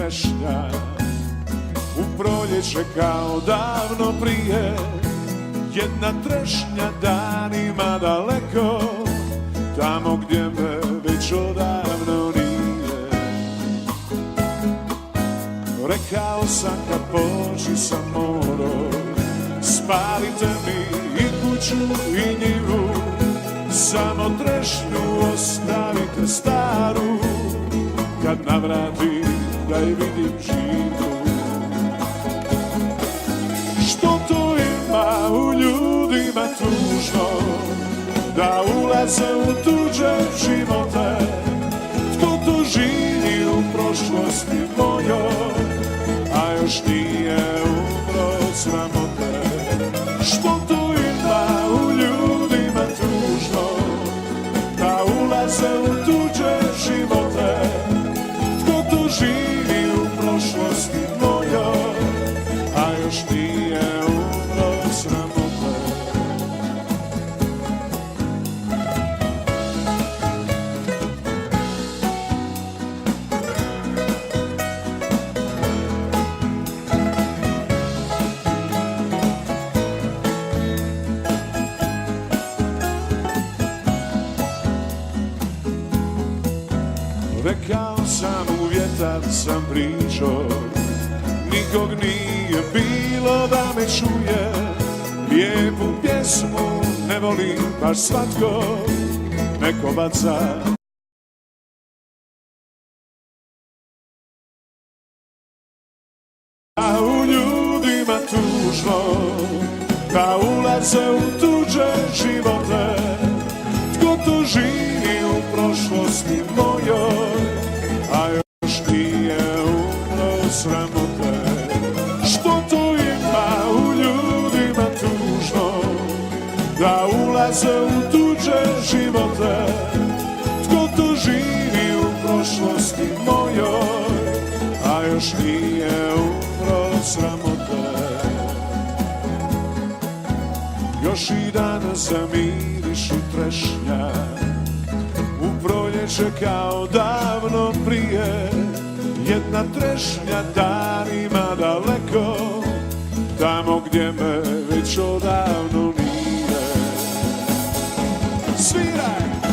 trešnja, u proljeće kao davno prije. Jedna trešnja danima daleko, tamo gdje me već odavno nije. Rekao sam kad pođi sa morom, spalite mi i kuću i njivu, samo trešnju ostavite staru, kad navratim da je vidim živu. Što to ima u ljudima tužno, da ulaze u tuđe živote? Tko to živi u prošlosti mojoj, a još nije umro od sramote? Što to ima u ljudima tužno, da ulaze u tuđe živote? Tko to živi u prošlosti mojoj, a još nije umro od sramote? Rekao sam, u vjetar sam pričao, nikog nije bilo da me čuje. Lijepu pjesmu ne voli baš svatko, neko baca. A u ljudima tužno, da ulaze u tuđe živote. Tko to živi u prošlosti mojoj, a još nije umro od sramote? Što to ima u ljudima tužno, da ulaze u tuđe živote? Tko to živi u prošlosti mojoj, a još nije umro od sramote? Još i danas zamirišu trešnja, u proljeće kao davno prije. Jedna trešnja danima daleko, tamo gdje me već odavno nije. Sviraj!